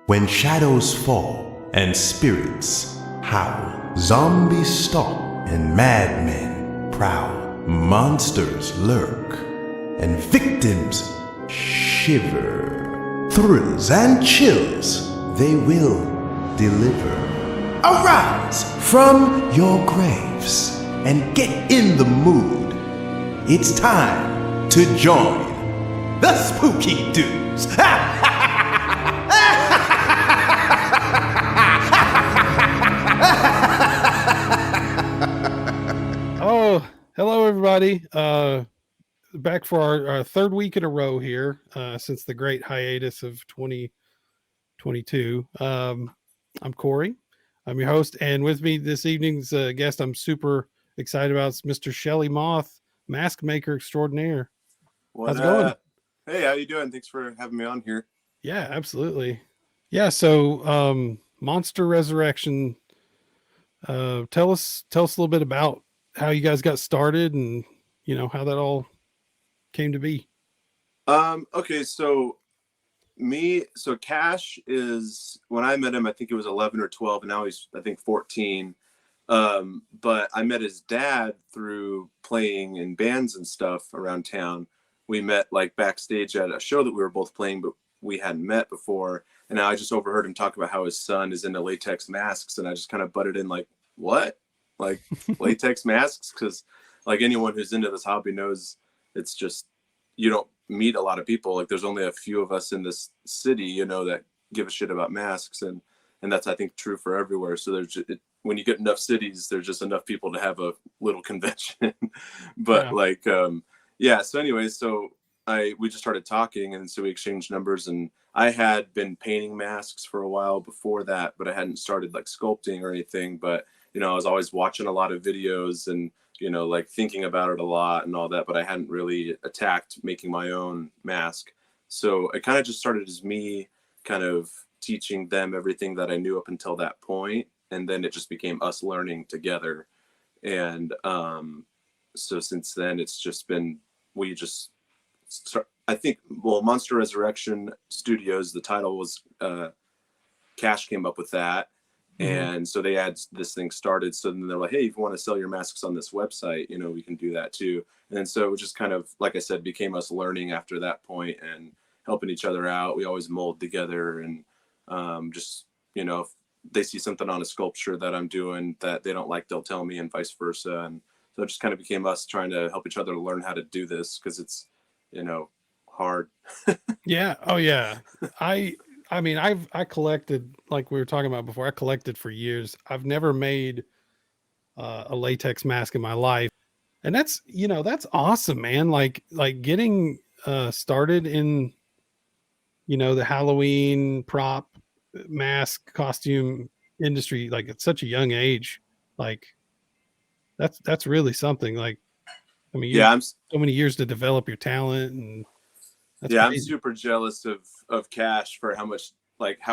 When shadows fall and spirits howl, zombies stalk and madmen prowl, monsters lurk and victims shiver. Thrills and chills they will deliver. Arise from your graves and get in the mood. It's time to join the Spooky Dudes. Oh, hello everybody. Back for our third week in a row here since the great hiatus of 2022. I'm Corey. I'm your host, and with me this evening's guest I'm super excited about is Mr. Shelley Moth, mask maker extraordinaire. How's it going? Hey, how you doing? Thanks for having me on here. Yeah, absolutely. Yeah, so Monster Resurrection. Tell us a little bit about how you guys got started and how that all came to be. Okay, so Cash is, when I met him, I think it was 11 or 12, and now he's, I think, 14. But I met his dad through playing in bands and stuff around town. We met like backstage at a show that we were both playing, but we hadn't met before. And I just overheard him talk about how his son is into latex masks, and I just kind of butted in like, what? Like latex masks? Because like anyone who's into this hobby knows, it's just, you don't meet a lot of people. Like there's only a few of us in this city, that give a shit about masks, and that's, I think, true for everywhere. So there's when you get enough cities, there's just enough people to have a little convention. But so anyways, we just started talking, and so we exchanged numbers, and I had been painting masks for a while before that, but I hadn't started like sculpting or anything. But I was always watching a lot of videos and like thinking about it a lot and all that, but I hadn't really attacked making my own mask. So it kind of just started as me kind of teaching them everything that I knew up until that point, and then it just became us learning together. And so since then, it's just been, I think, Monster Resurrection Studios, the title was, Cash came up with that. And so they had this thing started. So then they're like, hey, if you want to sell your masks on this website, we can do that too. And then so it just kind of, like I said, became us learning after that point and helping each other out. We always mold together, and if they see something on a sculpture that I'm doing that they don't like, they'll tell me, and vice versa. And so it just kind of became us trying to help each other learn how to do this, because it's, hard. Yeah. Oh yeah. I mean, I collected, like we were talking about before, I collected for years. I've never made a latex mask in my life. And that's awesome, man. Like getting started in, the Halloween prop mask costume industry, like at such a young age, like that's really something. Like, I mean, I'm so many years to develop your talent, and that's crazy. I'm super jealous of Cash for how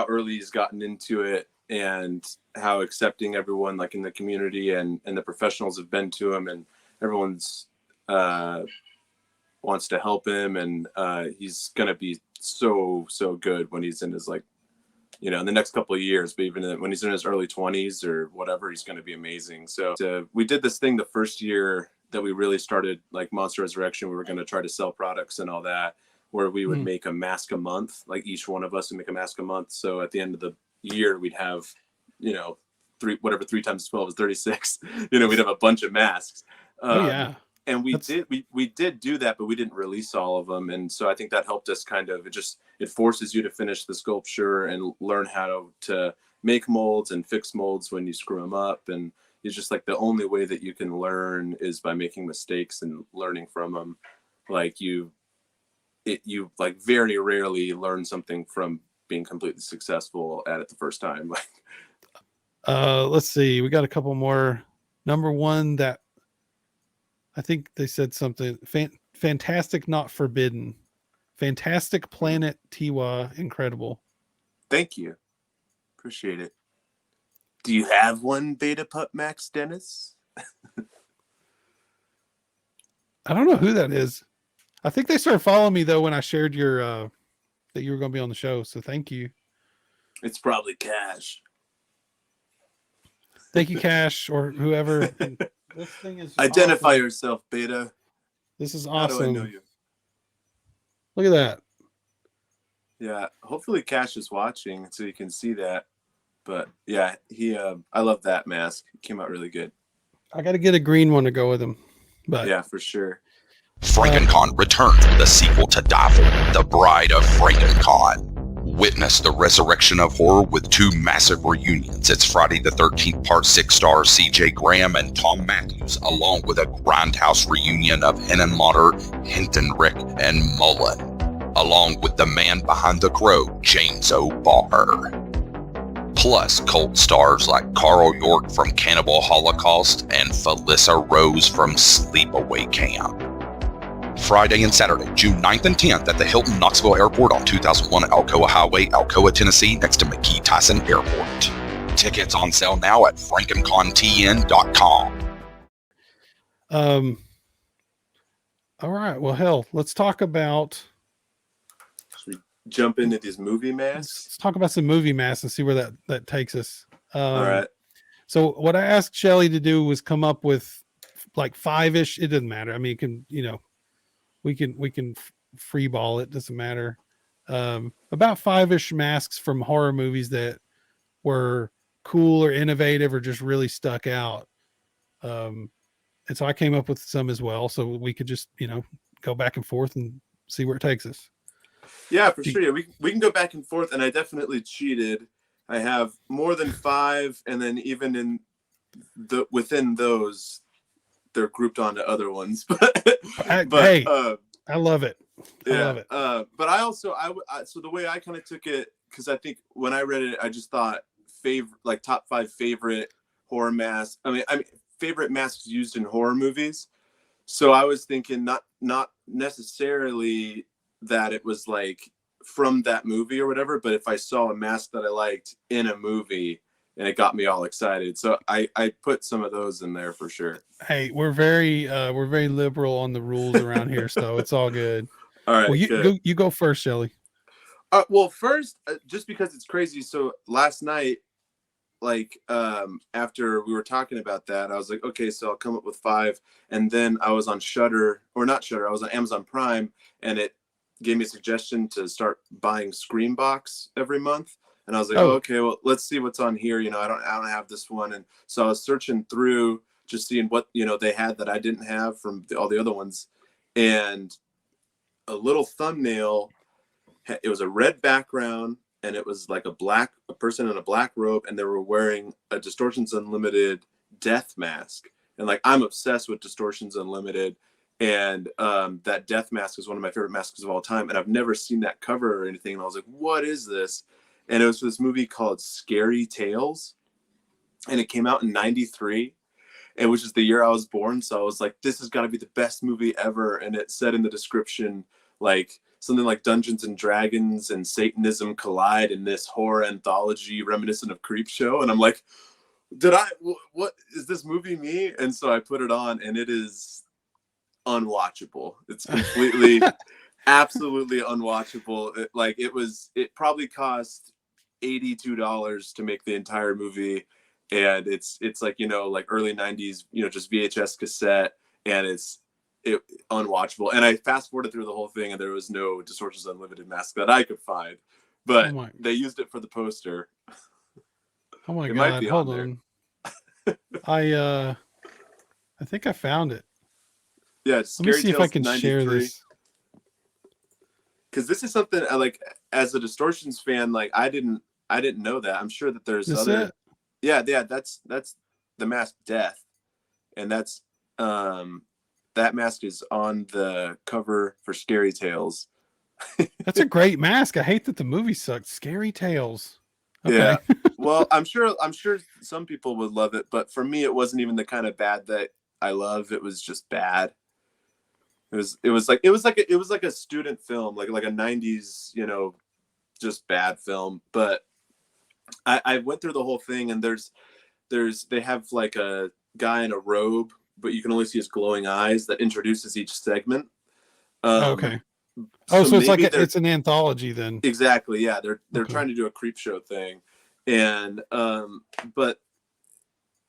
early he's gotten into it, and how accepting everyone like in the community and the professionals have been to him, and everyone's wants to help him, and he's gonna be so good when he's in his in the next couple of years, but even when he's in his early 20s or whatever, he's going to be amazing. So we did this thing the first year that we really started like Monster Resurrection. We were going to try to sell products and all that, where we would make a mask a month, like each one of us would make a mask a month. So at the end of the year, we'd have, 3 times 12 is 36. We'd have a bunch of masks. And we did do that, but we didn't release all of them. And so I think that helped us kind of, it forces you to finish the sculpture and learn how to make molds and fix molds when you screw them up. And it's just like the only way that you can learn is by making mistakes and learning from them. Like you like very rarely learn something from being completely successful at it the first time. Let's see. We got a couple more. Number one, that I think they said something fantastic, not forbidden. Fantastic Planet Tiwa, incredible. Thank you. Appreciate it. Do you have one, Beta Pup Max Dennis? I don't know who that is. I think they started following me though when I shared your that you were going to be on the show. So thank you. It's probably Cash. Thank you, Cash, or whoever. This thing is Identify awesome. yourself, Beta. This is How do I know awesome. you? Look at that. Yeah, hopefully Cash is watching so you can see that. But yeah, I love that mask. It came out really good. I got to get a green one to go with him. But yeah, for sure. FrankenCon returns with a sequel to Die For, The Bride of FrankenCon. Witness the resurrection of horror with 2 massive reunions. It's Friday the 13th Part 6 stars CJ Graham and Tom Matthews, along with a grindhouse reunion of Henenlotter, Hintonrick, and Mullen, along with the man behind the crow, James O'Barr. Plus cult stars like Carl York from Cannibal Holocaust and Felissa Rose from Sleepaway Camp. Friday and Saturday, June 9th and 10th at the Hilton Knoxville Airport on 2001 Alcoa Highway, Alcoa, Tennessee, next to McKee Tyson Airport. Tickets on sale now at frankencontn.com. All right. Well, hell, let's talk about Jump into these movie masks. let's talk about some movie masks and see where that takes us. All right. So what I asked Shelley to do was come up with like 5-ish. It doesn't matter. I mean, it can, we can free ball it. Doesn't matter. About 5-ish masks from horror movies that were cool or innovative or just really stuck out. And so I came up with some as well. So we could just, go back and forth and see where it takes us. Yeah, for sure. Yeah, we can go back and forth, and I definitely cheated. I have more than 5, and then even within those, they're grouped onto other ones. Hey, I love it. I love it. But I also so the way I kind of took it, because I think when I read it, I just thought top 5 favorite horror masks. I mean favorite masks used in horror movies. So I was thinking not necessarily that it was like from that movie or whatever, but if I saw a mask that I liked in a movie and it got me all excited. So I put some of those in there for sure. Hey, we're very liberal on the rules around here, so it's all good. All right. Well, you go first, Shelley. Well, first, just because it's crazy. So last night, after we were talking about that, I was like, okay, so I'll come up with 5. And then I was on I was on Amazon Prime, and it gave me a suggestion to start buying Screambox every month. And I was like, okay, well, let's see what's on here. I don't have this one. And so I was searching through, just seeing what, they had that I didn't have from all the other ones. And a little thumbnail, it was a red background, and it was like a person in a black robe, and they were wearing a Distortions Unlimited death mask. And I'm obsessed with Distortions Unlimited. And that death mask is one of my favorite masks of all time. And I've never seen that cover or anything. And I was like, what is this? And it was this movie called Scary Tales. And it came out in 93, which is the year I was born. So I was like, this has got to be the best movie ever. And it said in the description, something like Dungeons and Dragons and Satanism collide in this horror anthology reminiscent of Creepshow. And I'm like, what is this movie me? And so I put it on, and it is unwatchable. It's completely absolutely unwatchable. It probably cost $82 to make the entire movie, and it's early 90s, just VHS cassette, and it's unwatchable. And I fast forwarded through the whole thing, and there was no Distortions Unlimited mask that I could find, but they used it for the poster. Oh my god, hold on. I think I found it. Yeah, let me see if I can 93. Share this. Because this is something I as a Distortions fan, I didn't know that. I'm sure that there's other. It? Yeah, that's the mask Death, and that's that mask is on the cover for Scary Tales. That's a great mask. I hate that the movie sucked. Scary Tales. Okay. Yeah. Well, I'm sure some people would love it, but for me, it wasn't even the kind of bad that I love. It was just bad. It was like a student film, like a 90s, just bad film. But I went through the whole thing, and they have a guy in a robe, but you can only see his glowing eyes that introduces each segment. Okay. Oh, so it's like maybe it's an anthology then. exactly, yeah. They're Okay. trying to do a creep show thing, and but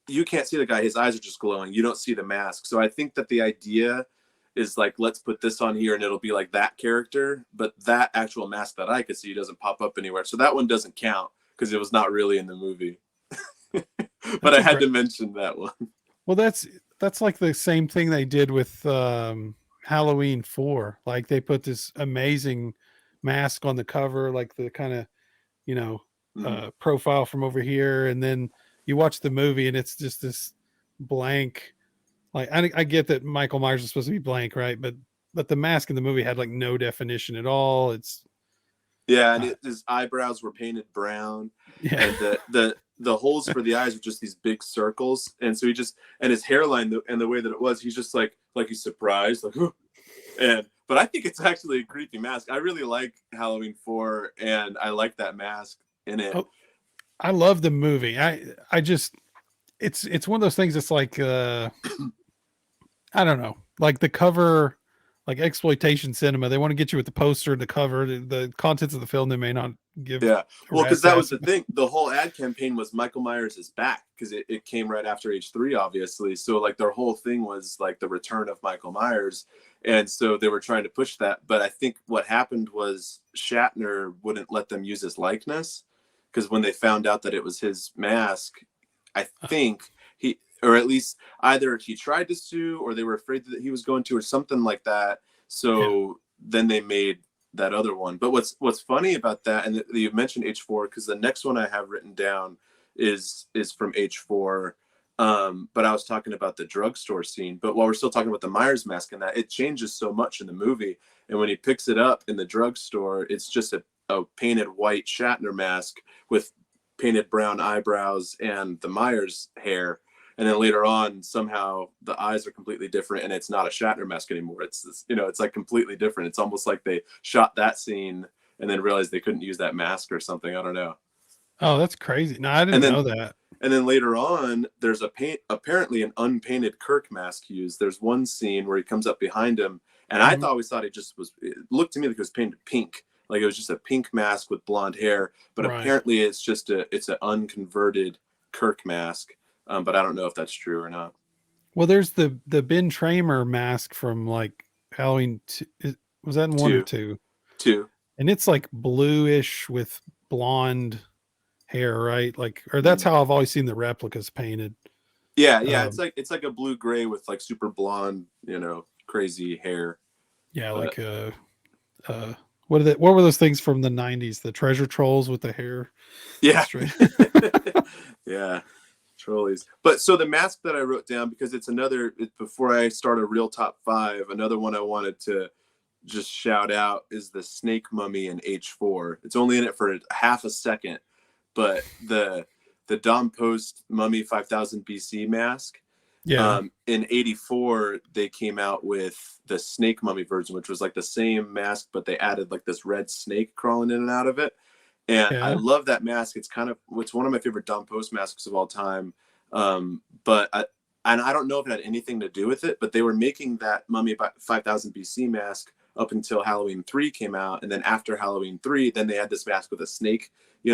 you can't see the guy. His eyes are just glowing. You don't see the mask. So I think that the idea is like, let's put this on here and it'll be like that character, but that actual mask that I could see doesn't pop up anywhere. So that one doesn't count because it was not really in the movie. But I had to mention that one. Well, that's like the same thing they did with Halloween 4. Like they put this amazing mask on the cover, like the kind of, you know, profile from over here, and then you watch the movie and it's just this blank. Like I get that Michael Myers is supposed to be blank, right? But the mask in the movie had like no definition at all. It's and his eyebrows were painted brown, and the holes for the eyes were just these big circles, and so and his hairline and the way that it was, he's just like he's surprised, like, but I think it's actually a creepy mask. I really like Halloween 4, and I like that mask in it. Oh, I love the movie. I just it's one of those things that's like I don't know, like the cover, like exploitation cinema. They want to get you with the poster, the cover, the contents of the film. They may not give. Yeah, well, because that was the thing. The whole ad campaign was Michael Myers is back, because it came right after H3, obviously. So like their whole thing was like the return of Michael Myers, and so they were trying to push that. But I think what happened was Shatner wouldn't let them use his likeness, because when they found out that it was his mask, I think or at least either he tried to sue or they were afraid that he was going to, or something like that. So then they made that other one. But what's funny about that, and you mentioned H4, because the next one I have written down is from H4. But I was talking about the drugstore scene. But while we're still talking about the Myers mask and that, it changes so much in the movie. And when he picks it up in the drugstore, it's just a painted white Shatner mask with painted brown eyebrows and the Myers hair. And then later on, somehow the eyes are completely different, and it's not a Shatner mask anymore. It's this, it's like completely different. It's almost like they shot that scene and then realized they couldn't use that mask or something. I don't know. Oh, that's crazy. No, I didn't know that. And then later on, there's apparently an unpainted Kirk mask used. There's one scene where he comes up behind him, and I always thought it looked to me like it was painted pink. Like it was just a pink mask with blonde hair, but apparently it's an unconverted Kirk mask. But I don't know if that's true or not. Well, there's the Ben Tramer mask from like Halloween. Was that in 1 or 2? 2. And it's like bluish with blonde hair, right? Like, or that's how I've always seen the replicas painted. Yeah. It's like a blue gray with like super blonde, crazy hair. Yeah, like what were those things from the 90s? The treasure trolls with the hair. Yeah. Yeah. Trolleys. But so the mask that I wrote down, because before I start a real top 5, another one I wanted to just shout out is the snake mummy in H4. It's only in it for half a second, but the Dom Post mummy 5000 BC mask. Yeah. In 84, they came out with the snake mummy version, which was like the same mask, but they added like this red snake crawling in and out of it. And I love that mask. It's one of my favorite Dom Post masks of all time. But I don't know if it had anything to do with it, but they were making that Mummy 5000 BC mask up until Halloween 3 came out. And then after Halloween 3, then they had this mask with a snake,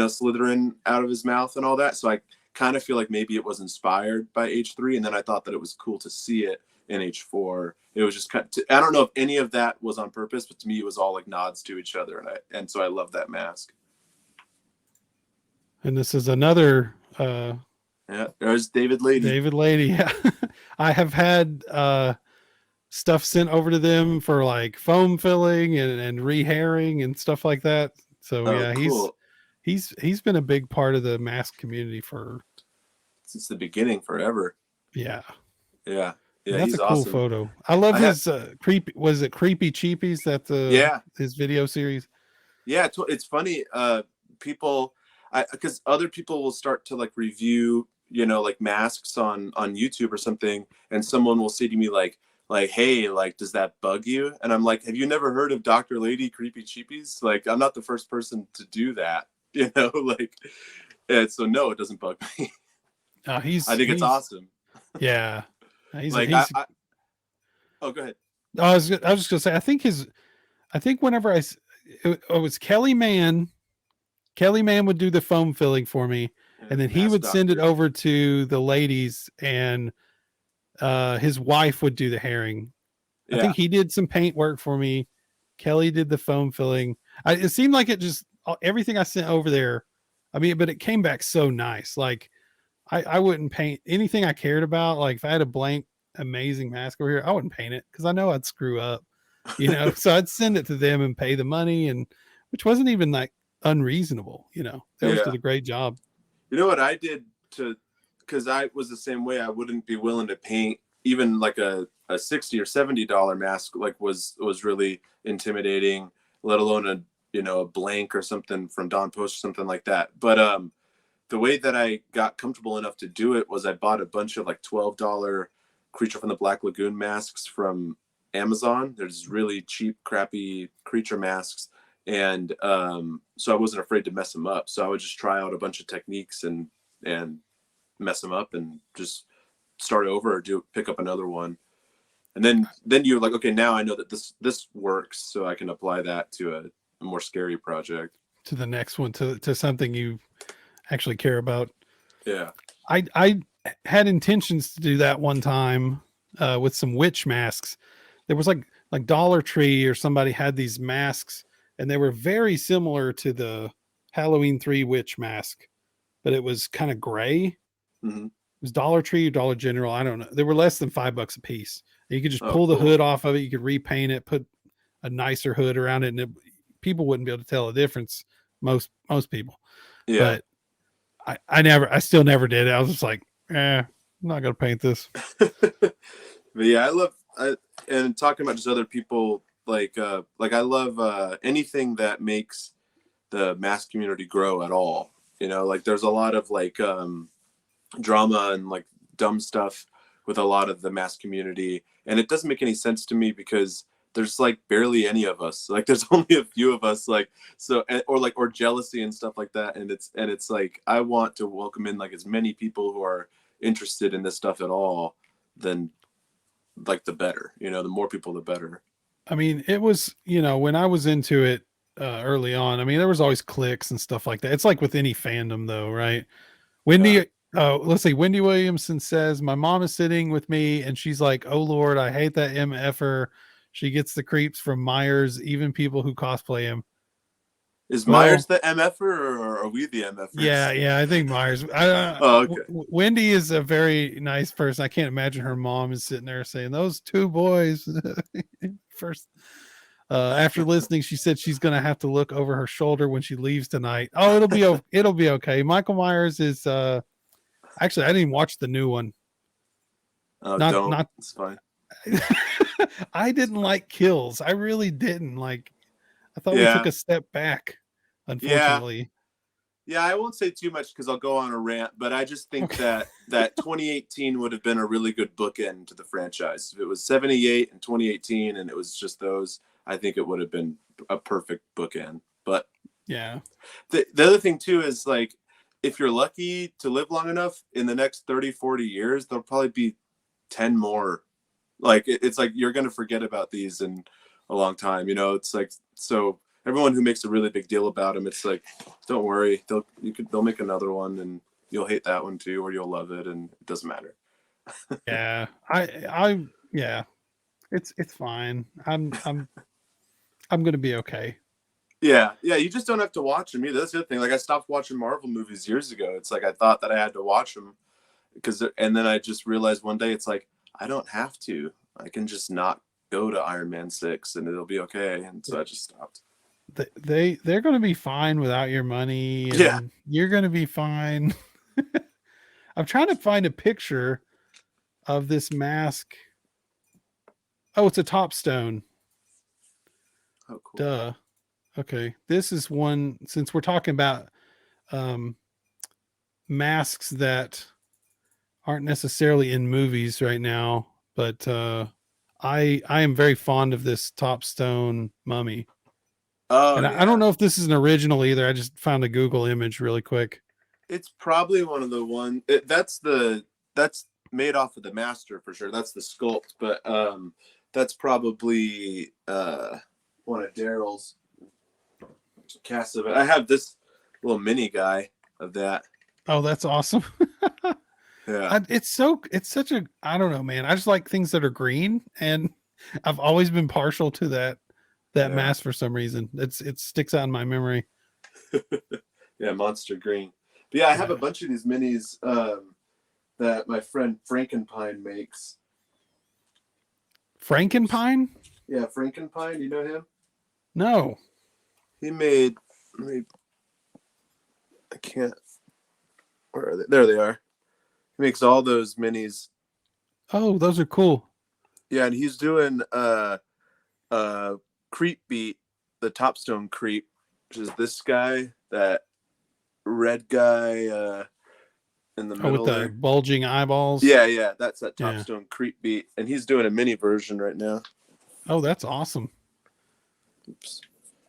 slithering out of his mouth and all that. So I kind of feel like maybe it was inspired by H3. And then I thought that it was cool to see it in H4. It was just I don't know if any of that was on purpose, but to me, it was all like nods to each other. And so I love that mask. And this is another there's David Lady. Yeah. I have had stuff sent over to them for like foam filling and rehairing and stuff like that. So cool. he's been a big part of the mask community since the beginning, forever. Yeah. Yeah. That's he's a cool awesome. photo. I love his creepy Cheapies, his video series. Yeah, it's funny. People, because other people will start to like review, like masks on YouTube or something, and someone will say to me like, hey, like, does that bug you? And I'm like, have you never heard of Dr. Lady Creepy Cheapies? Like, I'm not the first person to do that, like, and so no, it doesn't bug me. I think it's awesome. Yeah. oh, go ahead. I was just gonna say, I think I think whenever it was Kelly Mann. Kelly Mann would do the foam filling for me, and then he Mask would send it doctor. over to the ladies, and his wife would do the herring. I Yeah. think he did some paint work for me. Kelly did the foam filling. It seemed like it just everything I sent over there. I mean, but it came back so nice. Like I wouldn't paint anything I cared about. Like if I had a blank, amazing mask over here, I wouldn't paint it because I know I'd screw up. So I'd send it to them and pay the money, and which wasn't even like unreasonable. They always Yeah. did a great job. You know what I did because I was the same way. I wouldn't be willing to paint even like a $60 or $70 mask, like was really intimidating, let alone a blank or something from Don Post or something like that. But the way that I got comfortable enough to do it was I bought a bunch of like $12 Creature from the Black Lagoon masks from Amazon. There's really cheap, crappy creature masks. And so I wasn't afraid to mess them up. So I would just try out a bunch of techniques and mess them up and just start over or pick up another one. And then you're like, okay, now I know that this works, so I can apply that to a more scary project. To the next one, to something you actually care about. Yeah. I had intentions to do that one time with some witch masks. There was like Dollar Tree or somebody had these masks, and they were very similar to the Halloween 3 witch mask, but it was kind of gray. Mm-hmm. It was Dollar Tree or Dollar General. I don't know. They were less than $5 a piece. And you could just pull the cool. hood off of it. You could repaint it, put a nicer hood around it, and people wouldn't be able to tell the difference. Most people. Yeah. But I still never did it. I was just like, I'm not going to paint this. But yeah, and talking about just other people, like I love anything that makes the mask community grow at all. Like there's a lot of like drama and like dumb stuff with a lot of the mask community, and it doesn't make any sense to me because there's like barely any of us. Like there's only a few of us, like, so, or jealousy and stuff like that. And it's like, I want to welcome in like as many people who are interested in this stuff at all, then like the better, the more people, the better. I mean, it was, when I was into it early on, I mean, there was always cliques and stuff like that. It's like with any fandom though, right? Let's see. Wendy Williamson says, my mom is sitting with me and she's like, oh Lord, I hate that MFer. She gets the creeps from Myers, even people who cosplay him. Is Myers the MFer or are we the MFers? Yeah, I think Myers. Okay. Wendy is a very nice person. I can't imagine her mom is sitting there saying, those two boys. First, after listening, she said she's going to have to look over her shoulder when she leaves tonight. Oh, it'll be okay. Michael Myers is actually, I didn't even watch the new one. Not it's fine. I didn't like Kills. I really didn't. Like, I thought we took a step back, unfortunately. Yeah, I won't say too much because I'll go on a rant, but I just think that 2018 would have been a really good bookend to the franchise. If it was 78 and 2018 and it was just those, I think it would have been a perfect bookend. But yeah, the other thing too is like, if you're lucky to live long enough, in the next 30, 40 years, there'll probably be 10 more. Like it's like you're gonna forget about these in a long time. It's like, so everyone who makes a really big deal about them, it's like, don't worry, they'll make another one and you'll hate that one too, or you'll love it, and it doesn't matter. Yeah, it's fine. I'm gonna be okay. Yeah, you just don't have to watch them either. That's the other thing. Like I stopped watching Marvel movies years ago. It's like I thought that I had to watch them and then I just realized one day it's like I don't have to. I can just not go to Iron Man 6 and it'll be okay. And so I just stopped. They're going to be fine without your money. And you're going to be fine. I'm trying to find a picture of this mask. Oh, it's a top stone. Oh, cool. Duh. Okay. This is one, since we're talking about masks that aren't necessarily in movies right now, but I am very fond of this top stone mummy. Oh, and I don't know if this is an original either. I just found a Google image really quick. It's probably one of the one that's made off of the master for sure. That's the sculpt, but that's probably one one of Daryl's casts of it. I have this little mini guy of that. Oh, that's awesome. Yeah. It's such a, I don't know, man. I just like things that are green, and I've always been partial to that Yeah. mask for some reason. It sticks out in my memory. Yeah, monster green. But yeah, I have a bunch of these minis that my friend Frankenpine makes. Frankenpine? Yeah, Frankenpine, you know him? No. He made, I can't, where are they? There they are. He makes all those minis. Oh, those are cool. Yeah, and he's doing Creep Beat, the Topstone Creep, which is this guy, that red guy in the middle with the there. bulging eyeballs. Yeah, that's that Yeah. Topstone Creep Beat, and he's doing a mini version right now. Oh, that's awesome. Oops.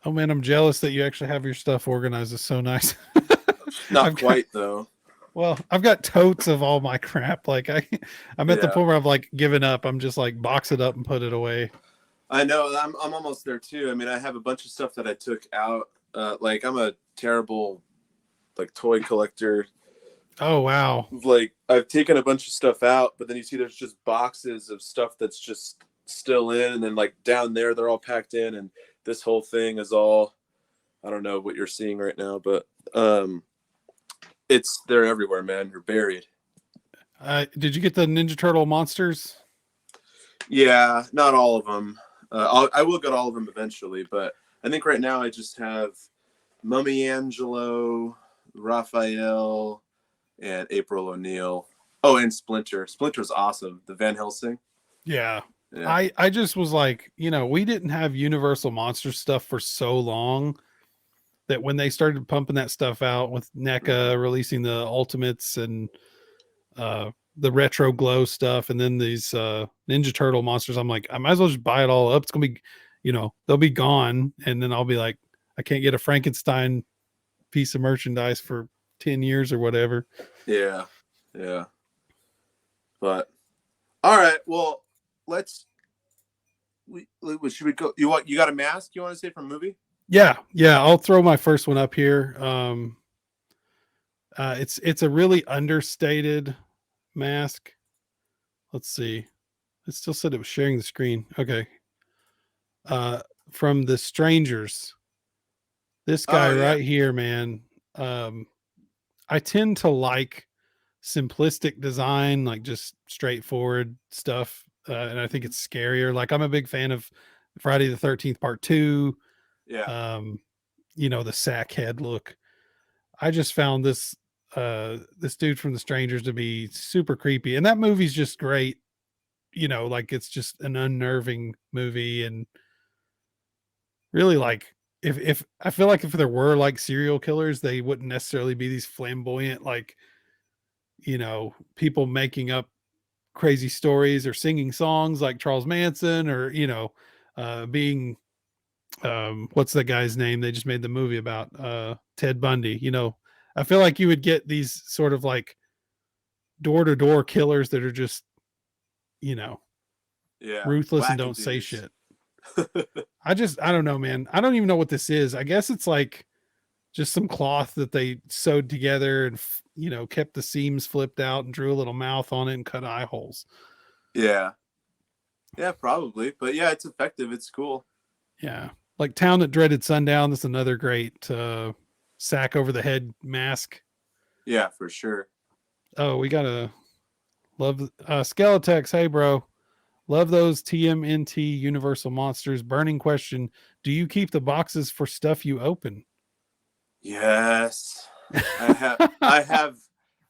Oh man, I'm jealous that you actually have your stuff organized. It's so nice. Not quite though. Well, I've got totes of all my crap. Like I'm at the Yeah. point where I've like given up. I'm just like box it up and put it away. I know. I'm almost there too. I mean, I have a bunch of stuff that I took out. Like I'm a terrible like toy collector. Oh wow. Like I've taken a bunch of stuff out, but then you see there's just boxes of stuff that's just still in, and then like down there they're all packed in, and this whole thing is all, I don't know what you're seeing right now, but they're everywhere, man. You're buried. Did you get the Ninja Turtle monsters? Yeah, not all of them. I will get all of them eventually, but I think right now I just have Mummy Angelo, Raphael, and April O'Neil. Oh, and Splinter. Splinter's awesome. The Van Helsing. Yeah. Yeah. I just was like, we didn't have Universal Monster stuff for so long that when they started pumping that stuff out with NECA releasing the Ultimates and the Retro Glow stuff, and then these Ninja Turtle monsters, I'm like, I might as well just buy it all up. It's gonna be, they'll be gone, and then I'll be like, I can't get a Frankenstein piece of merchandise for 10 years or whatever. Yeah. But all right, well, should we go? You got a mask you want to say from movie? Yeah, I'll throw my first one up here. It's a really understated mask. Let's see. It still said it was sharing the screen. Okay. From The Strangers. This guy right here, man. I tend to like simplistic design, like just straightforward stuff. And I think it's scarier. Like I'm a big fan of Friday the 13th Part 2. Yeah. The sack head look. I just found this dude from The Strangers to be super creepy, and that movie's just great. Like it's just an unnerving movie, and really like if I feel like if there were like serial killers, they wouldn't necessarily be these flamboyant, like people making up crazy stories or singing songs like Charles Manson, or being what's the guy's name they just made the movie about, Ted Bundy. I feel like you would get these sort of like door-to-door killers that are just ruthless and don't say shit. I don't know, man. I don't even know what this is. I guess it's like just some cloth that they sewed together and kept the seams flipped out and drew a little mouth on it and cut eye holes. Yeah, probably. But yeah, it's effective. It's cool. Yeah. Like Town That Dreaded Sundown. That's another great sack over the head mask. Yeah, for sure. Oh, we gotta love Skeletex. Hey, bro. Love those TMNT Universal Monsters. Burning question. Do you keep the boxes for stuff you open? Yes. I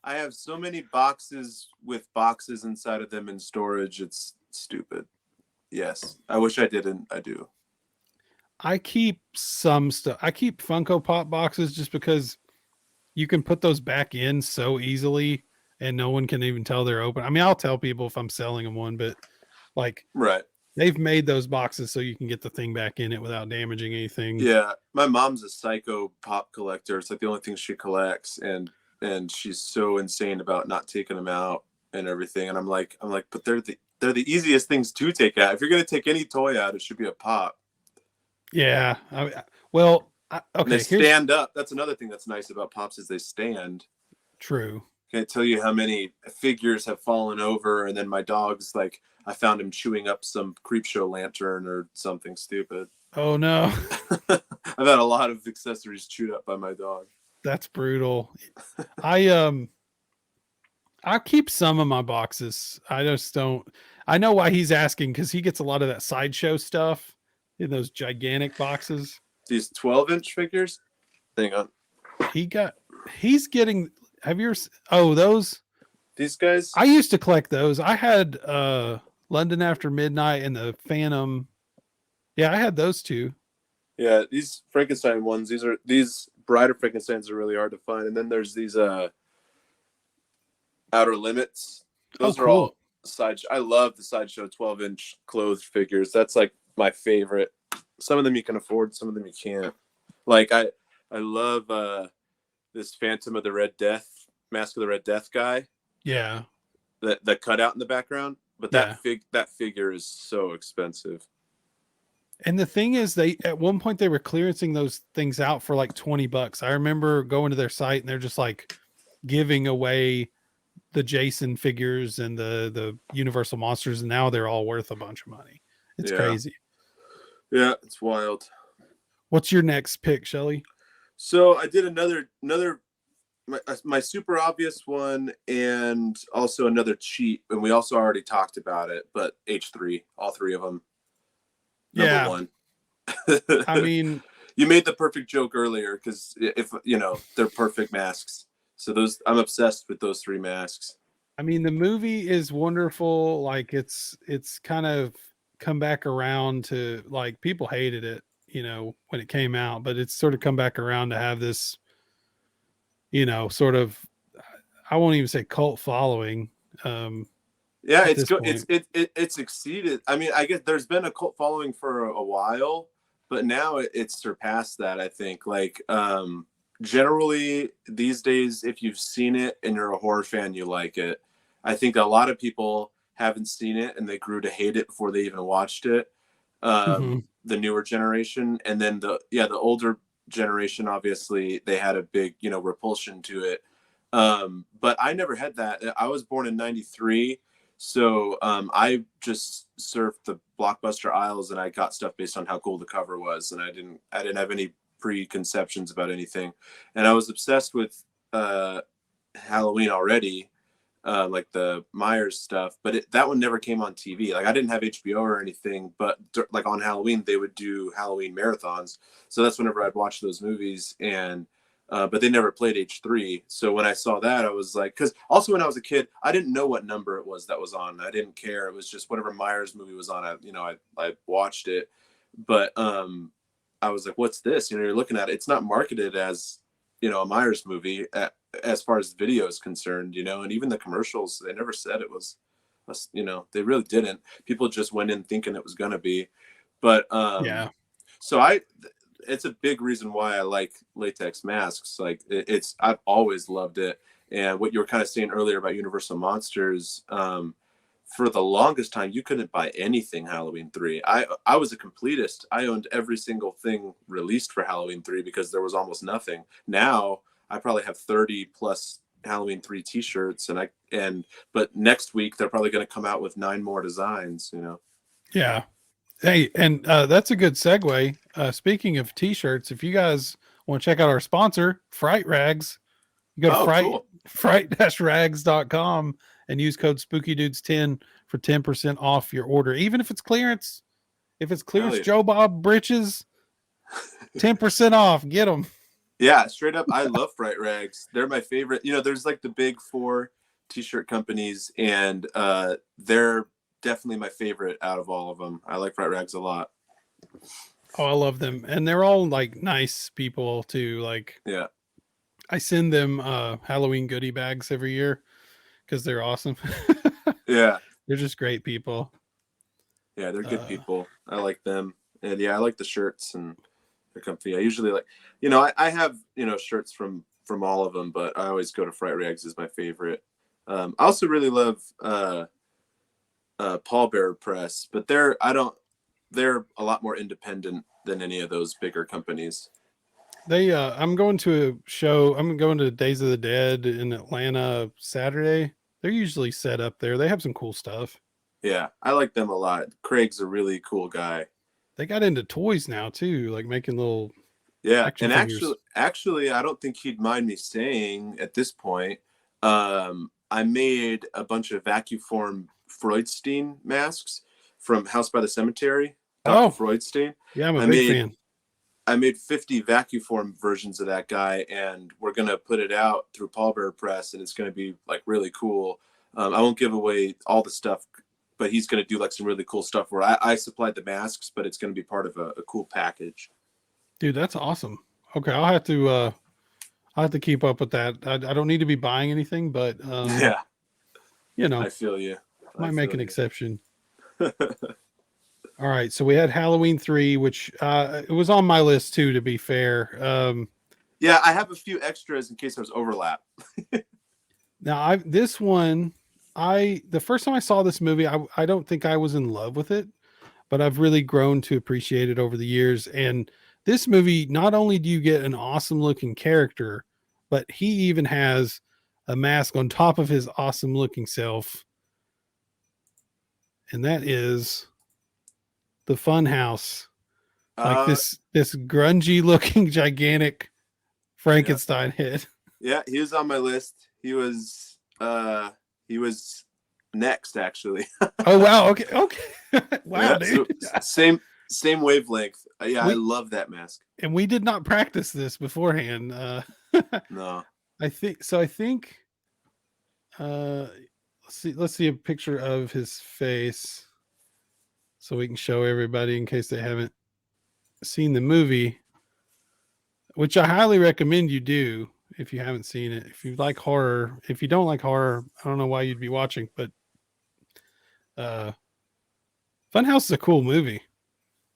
have so many boxes with boxes inside of them in storage. It's stupid. Yes. I wish I didn't. I do. I keep some stuff. I keep Funko Pop boxes just because you can put those back in so easily and no one can even tell they're open. I mean, I'll tell people if I'm selling them one, but like, right. They've made those boxes so you can get the thing back in it without damaging anything. Yeah. My mom's a psycho pop collector. It's like the only thing she collects. And she's so insane about not taking them out and everything. And I'm like, but they're the easiest things to take out. If you're going to take any toy out, it should be a pop. Yeah. Well, And they okay. stand up. That's another thing that's nice about Pops is they stand. True. Can't tell you how many figures have fallen over, and then my dog's like, I found him chewing up some Creepshow lantern or something stupid. Oh no, I've had a lot of accessories chewed up by my dog. that's brutal. I I keep some of my boxes. I just don't. I know why he's asking because he gets a lot of that sideshow stuff in those gigantic boxes. These 12-inch figures. Hang on. He got. He's getting. Have you ever? Oh, those. These guys. I used to collect those. I had London After Midnight and the Phantom. Yeah, I had those two. Yeah, these Frankenstein ones. These Bride of Frankensteins are really hard to find. And then there's these Outer Limits. Those are all side. I love the sideshow 12-inch clothed figures. That's like my favorite. Some of them you can afford, some of them you can't. Like I love this Phantom of the Red Death, Mask of the Red Death guy. Yeah. The cutout in the background, but that figure is so expensive. And the thing is, they at one point they were clearancing those things out for like $20. I remember going to their site and they're just like giving away the Jason figures and the Universal monsters, and now they're all worth a bunch of money. It's crazy. Yeah, it's wild. What's your next pick, Shelley? So I did another my super obvious one, and also another cheat, and we also already talked about it, but H3, all three of them. Number one. I mean, you made the perfect joke earlier because if they're perfect masks. So those, I'm obsessed with those three masks. I mean, the movie is wonderful. Like it's kind of come back around to, like, people hated it, when it came out, but it's sort of come back around to have this, sort of, I won't even say cult following. Yeah, it's good. It's exceeded. I mean, I guess there's been a cult following for a while, but now it's surpassed that. I think, like, generally these days, if you've seen it and you're a horror fan, you like it. I think a lot of people haven't seen it and they grew to hate it before they even watched it. The newer generation, and then the older generation, obviously they had a big, repulsion to it. But I never had that. I was born in 93. So I just surfed the Blockbuster aisles and I got stuff based on how cool the cover was, and I didn't have any preconceptions about anything. And I was obsessed with Halloween already, like the Myers stuff, but that one never came on TV. Like I didn't have HBO or anything, but like on Halloween they would do Halloween marathons. So that's whenever I'd watch those movies, and but they never played H3. So when I saw that, I was like, because also when I was a kid, I didn't know what number it was that was on. I didn't care. It was just whatever Myers movie was on. I watched it, but I was like, what's this? You're looking at it. It's not marketed as, a Myers movie as far as the video is concerned, and even the commercials, they never said it was, they really didn't. People just went in thinking it was going to be, but so it's a big reason why I like latex masks. Like I've always loved it. And what you were kind of saying earlier about Universal Monsters, for the longest time, you couldn't buy anything Halloween 3. I was a completist. I owned every single thing released for Halloween 3 because there was almost nothing. Now I probably have 30 plus Halloween 3 t-shirts, but next week they're probably going to come out with 9 more designs, Yeah. Hey, and that's a good segue. Speaking of t-shirts, if you guys want to check out our sponsor, Fright Rags, you go to fright-rags.com and use code SpookyDudes10 for 10% off your order. Even if it's clearance, Joe Bob britches, 10% off. Get them. Yeah, straight up. I love Fright Rags. They're my favorite. There's like the big 4 t-shirt companies, and they're definitely my favorite out of all of them. I like Fright Rags a lot. Oh, I love them. And they're all like nice people too. Like, yeah, I send them Halloween goodie bags every year because they're awesome. Yeah. They're just great people. Yeah, they're good people. I like them. And yeah, I like the shirts, and they're comfy. I usually like, I have, shirts from all of them, but I always go to Fright Rags as my favorite. I also really love Paul Bearer Press, but they're a lot more independent than any of those bigger companies. They I'm going to a show. I'm going to Days of the Dead in Atlanta Saturday. They're usually set up there. They have some cool stuff. Yeah, I like them a lot. Craig's a really cool guy. They got into toys now too, like making little And figures. actually, I don't think he'd mind me saying at this point, I made a bunch of vacuum form Freudstein masks from House by the Cemetery. Dr. Freudstein. Yeah, I'm a big fan. I made 50 vacuum form versions of that guy, and we're gonna put it out through Pallbearer Press, and it's gonna be like really cool. I won't give away all the stuff, but he's gonna do like some really cool stuff where I supplied the masks, but it's gonna be part of a cool package. Dude, that's awesome. Okay, I'll have to keep up with that. I don't need to be buying anything, but Yeah, you know, I feel you. might make an exception. All right, so we had Halloween 3, which it was on my list too, to be fair. Yeah, I have a few extras in case there's overlap. Now, the first time I saw this movie, I don't think I was in love with it, but I've really grown to appreciate it over the years. And this movie, not only do you get an awesome looking character, but he even has a mask on top of his awesome looking self. And that is the Funhouse. Like this grungy looking gigantic Frankenstein head. Yeah, he was on my list. He was next actually. Oh wow, okay. Wow, yeah, dude. So same wavelength. I love that mask. And we did not practice this beforehand. No. I think let's see a picture of his face so we can show everybody in case they haven't seen the movie, which I highly recommend you do if you haven't seen it. If you like horror, if you don't like horror, I don't know why you'd be watching, but Funhouse is a cool movie.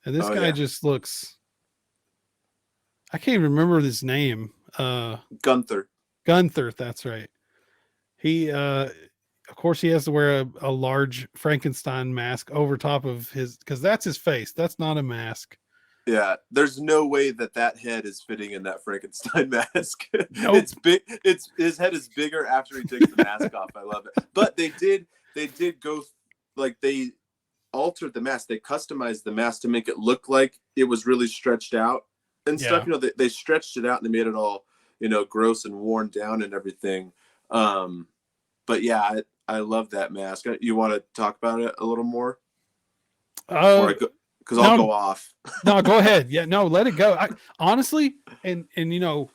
And this guy just looks, I can't even remember his name. Gunther, that's right. He of course he has to wear a large Frankenstein mask over top of his, because that's his face. That's not a mask. Yeah, there's no way that head is fitting in that Frankenstein mask. Nope. It's big. His head is bigger after he takes the mask off. I love it. But they did go, like, they altered the mask. They customized the mask to make it look like it was really stretched out and stuff. You know, they stretched it out and they made it all, you know, gross and worn down and everything. But yeah, I love that mask. You want to talk about it a little more? Because I'll go off. No, go ahead. Yeah, no, let it go. Honestly, and you know,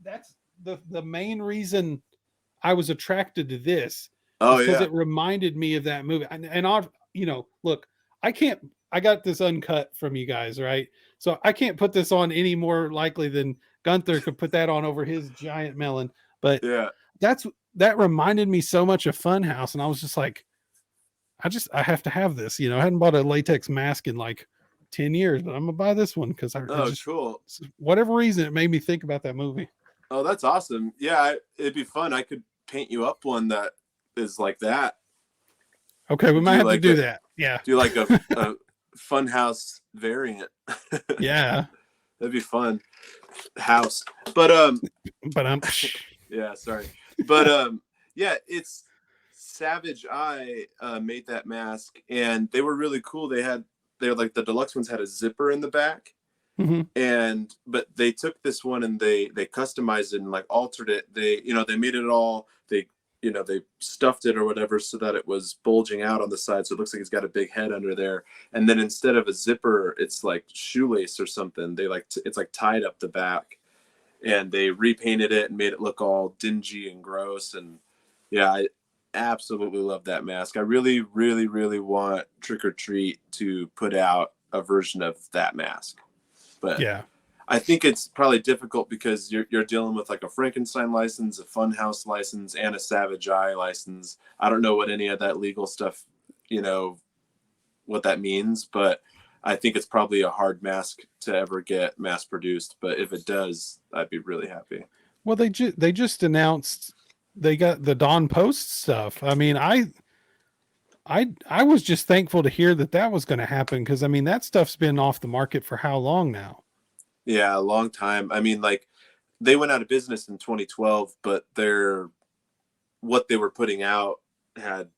that's the main reason I was attracted to this. Because it reminded me of that movie. And I, you know, look, I got this uncut from you guys, right? So I can't put this on any more likely than Gunther could put that on over his giant melon. But yeah, that reminded me so much of Funhouse, and I was just like, I have to have this. You know, I hadn't bought a latex mask in like 10 years, but I'm gonna buy this one because cool. Whatever reason, it made me think about that movie. Oh, that's awesome. Yeah, it'd be fun. I could paint you up one that is like that. Okay, we might have to do that. Yeah, do like a Funhouse variant. Yeah, that'd be fun. House, but yeah, sorry, but yeah, it's Savage Eye made that mask, and they were really cool. They were like, the deluxe ones had a zipper in the back, but they took this one and they customized it and like altered it. They made it all, they stuffed it or whatever so that it was bulging out on the side, so it looks like it's got a big head under there. And then instead of a zipper, it's like shoelace or something. They it's like tied up the back, and they repainted it and made it look all dingy and gross. And yeah, I absolutely love that mask. I really, really, really want Trick or Treat to put out a version of that mask, but yeah, I think it's probably difficult because you're dealing with like a Frankenstein license, a Funhouse license, and a Savage Eye license. I don't know what any of that legal stuff, what that means, but I think it's probably a hard mask to ever get mass produced. But if it does, I'd be really happy. Well, they just announced they got the Dawn Post stuff. I mean, I I was just thankful to hear that was going to happen, because I mean that stuff's been off the market for how long now? Yeah, a long time. I mean, like they went out of business in 2012, but what they were putting out had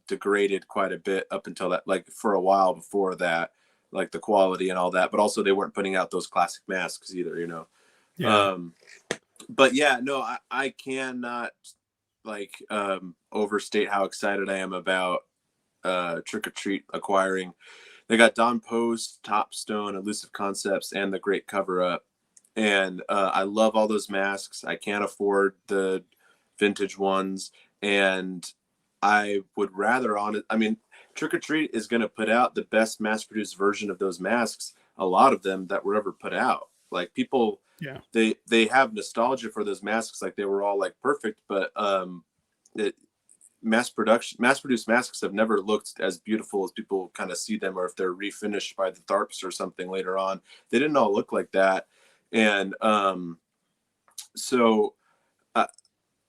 degraded quite a bit up until that, like for a while before that, like the quality and all that. But also they weren't putting out those classic masks either, you know. Yeah. But yeah, no, I cannot like overstate how excited I am about Trick or Treat acquiring. They got Don Post, Topstone, Elusive Concepts, and The Great Cover Up. And I love all those masks. I can't afford the vintage ones, and I would rather I mean, Trick or Treat is going to put out the best mass-produced version of those masks, a lot of them that were ever put out. Like people, Yeah. they have nostalgia for those masks, like they were all like perfect, but mass-produced masks have never looked as beautiful as people kind of see them, or if they're refinished by the Tharps or something later on. They didn't all look like that. And so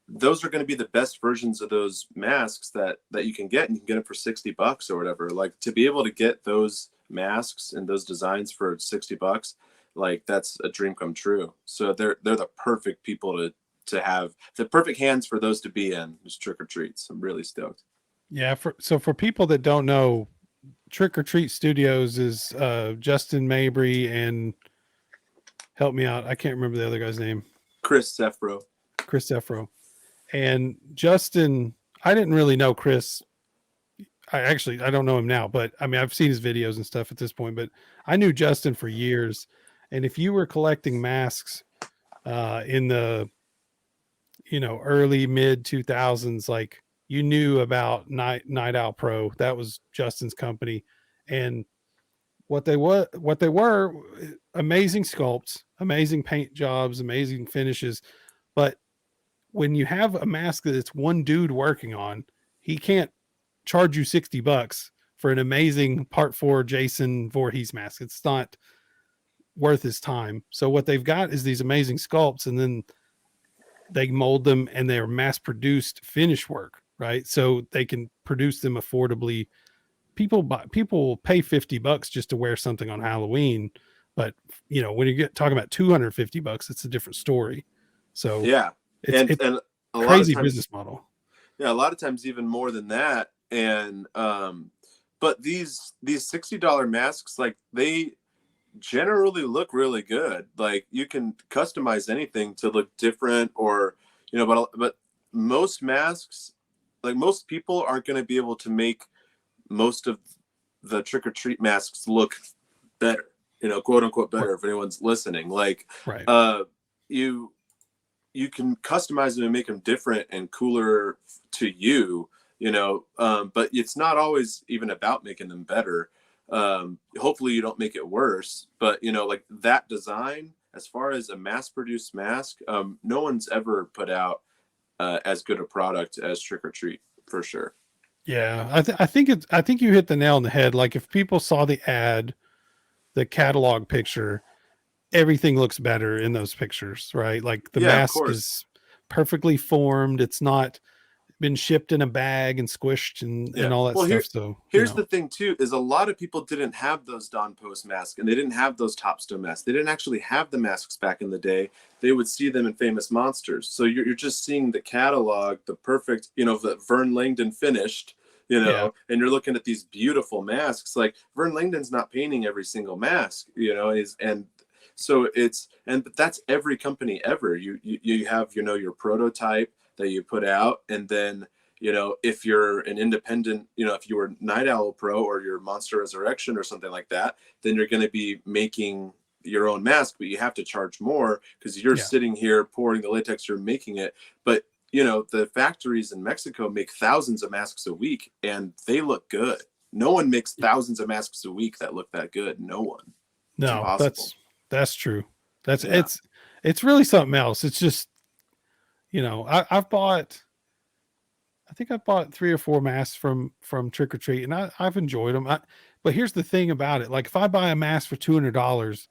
those are going to be the best versions of those masks that you can get, and you can get them for $60 or whatever. Like to be able to get those masks and those designs for $60, like that's a dream come true. So they're the perfect people to have, the perfect hands for those to be in, just Trick or Treats. I'm really stoked. Yeah. So for people that don't know, Trick or Treat Studios is Justin Mabry and, help me out, I can't remember the other guy's name. Chris Sefro. And Justin, I didn't really know Chris. I don't know him now, but I mean, I've seen his videos and stuff at this point, but I knew Justin for years. And if you were collecting masks in the, early mid 2000s, like you knew about Night Owl Pro. That was Justin's company. And what they were amazing sculpts, amazing paint jobs, amazing finishes. But when you have a mask that it's one dude working on, he can't charge you $60 for an amazing Part 4 Jason Voorhees mask. It's not worth his time. So what they've got is these amazing sculpts, and then they mold them, and they're mass produced finish work, right? So they can produce them affordably. People pay $50 just to wear something on Halloween, but when you get talking about $250, it's a different story. So yeah, it's a crazy business model. Yeah, a lot of times even more than that. And but these $60 masks, like they generally look really good. Like you can customize anything to look different, or but most masks, like most people aren't going to be able to make most of the Trick or Treat masks look better, quote unquote better, right, if anyone's listening. Like right. You can customize them and make them different and cooler to you, but it's not always even about making them better. Hopefully you don't make it worse, but like that design, as far as a mass-produced mask, no one's ever put out as good a product as Trick or Treat, for sure. Yeah, I think you hit the nail on the head. Like if people saw the ad, the catalog picture, everything looks better in those pictures, right? Like the mask is perfectly formed. It's not been shipped in a bag and squished and all that stuff. So here's the thing too, is a lot of people didn't have those Don Post masks, and they didn't have those Topstone masks. They didn't actually have the masks back in the day. They would see them in Famous Monsters. So you're just seeing the catalog, the perfect, the Vern Langdon finished, and you're looking at these beautiful masks. Like Vern Langdon's not painting every single mask, but that's every company ever. You have, your prototype that you put out, and then, if you're an independent, if you were Night Owl Pro or your Monster Resurrection or something like that, then you're going to be making your own mask, but you have to charge more because you're sitting here pouring the latex, you're making it. But, the factories in Mexico make thousands of masks a week, and they look good. No one makes thousands of masks a week that look that good. No one. No, that's true. It's really something else. It's just, I've bought 3 or 4 masks from Trick or Treat, and I've enjoyed them. But here's the thing about it. Like if I buy a mask for $200,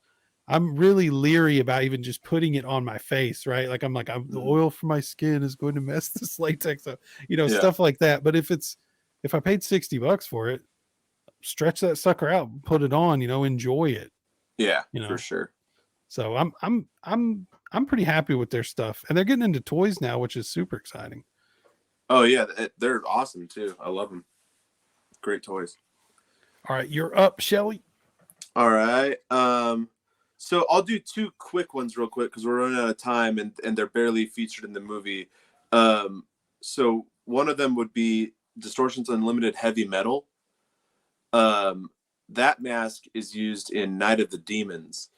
I'm really leery about even just putting it on my face, right? Like the oil for my skin is going to mess this latex up, stuff like that. But if it's if I paid $60 for it, stretch that sucker out, put it on, enjoy it. Yeah, You know. for sure. So I'm pretty happy with their stuff, and they're getting into toys now, which is super exciting. Oh yeah, they're awesome too. I love them. Great toys. All right, you're up, Shelley. All right. So I'll do two quick ones real quick because we're running out of time, and they're barely featured in the movie. So one of them would be Distortion's Unlimited Heavy Metal. That mask is used in Night of the Demons.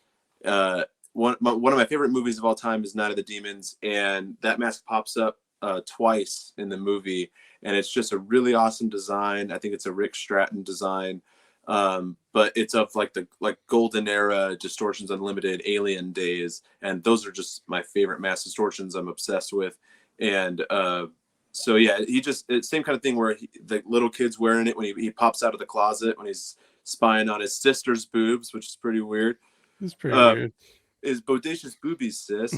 One of my favorite movies of all time is Night of the Demons, and that mask pops up twice in the movie, and it's just a really awesome design. I think it's a Rick Stratton design. But it's of like the golden era Distortions Unlimited Alien days, and those are just my favorite mass distortions. I'm obsessed with. And so yeah, it's same kind of thing where the little kid's wearing it when he pops out of the closet when he's spying on his sister's boobs, which is pretty weird. It's pretty weird. Is bodacious boobies, sis.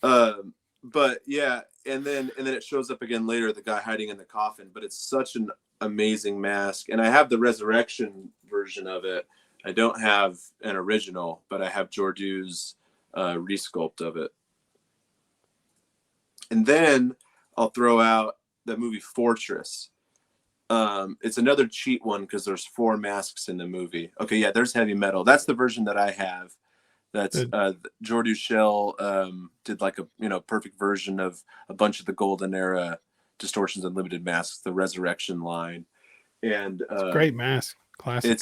But yeah, and then it shows up again later, the guy hiding in the coffin. But it's such an amazing mask, and I have the resurrection version of it. I don't have an original, but I have Jordu's resculpt of it. And then I'll throw out the movie Fortress. It's another cheat one because there's 4 masks in the movie. Okay, yeah, there's Heavy Metal. That's the version that I have. That's Jordu Shell did like a perfect version of a bunch of the golden era Distortions Unlimited masks, the Resurrection line. And it's a great mask. Classic.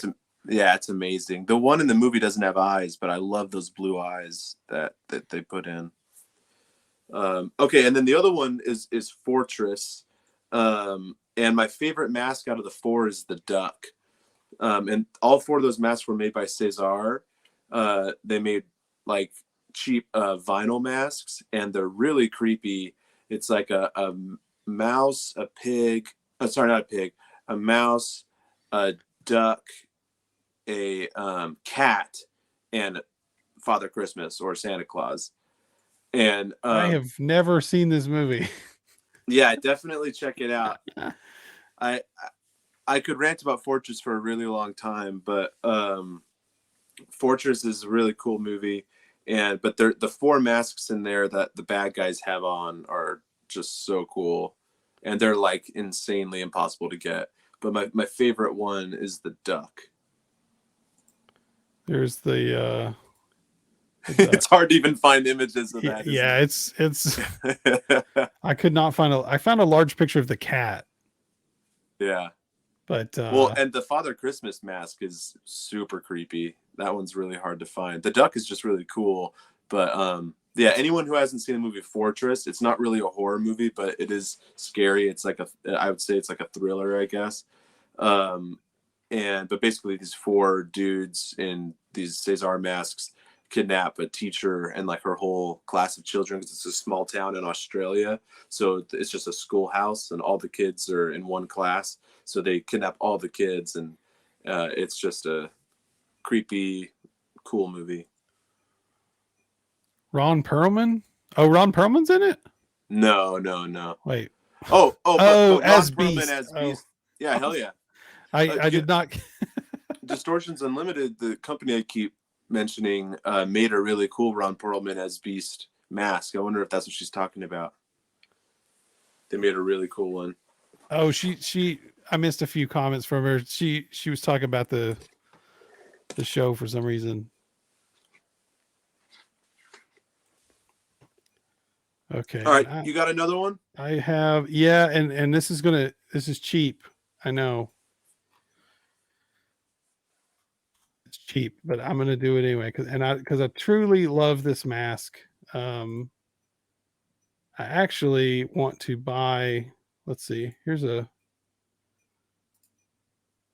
It's amazing. The one in the movie doesn't have eyes, but I love those blue eyes that they put in. Okay, and then the other one is Fortress. And my favorite mask out of the 4 is the duck. And all 4 of those masks were made by César. They made like cheap vinyl masks, and they're really creepy. It's like a mouse, a pig. Sorry, not a pig. A mouse, a duck, a cat, and Father Christmas or Santa Claus. And I have never seen this movie. Yeah, definitely check it out. I could rant about Fortress for a really long time, but Fortress is a really cool movie. But the 4 masks in there that the bad guys have on are just so cool, and they're like insanely impossible to get. But my favorite one is the duck. There's the it's hard to even find images of that. Yeah, it's I could not find I found a large picture of the cat. Yeah. But and the Father Christmas mask is super creepy. That one's really hard to find. The duck is just really cool. But yeah, anyone who hasn't seen the movie Fortress, it's not really a horror movie, but it is scary. It's like I would say it's like a thriller, I guess. But basically these 4 dudes in these César masks kidnap a teacher and like her whole class of children, because it's a small town in Australia. So it's just a schoolhouse, and all the kids are in one class. So they kidnap all the kids, and it's just a creepy, cool movie. Ron Perlman? Oh, Ron Perlman's in it? No. Wait. Oh, as Ron Perlman Beast. as Beast. Yeah, hell yeah. I did not. Distortions Unlimited, the company I keep mentioning, made a really cool Ron Perlman as Beast mask. I wonder if that's what she's talking about. They made a really cool one. Oh, she I missed a few comments from her. She was talking about the show for some reason. Okay. All right, you got another one? I have, yeah, and this is cheap. I know. It's cheap, but I'm gonna do it anyway because I truly love this mask. I actually want to buy, let's see,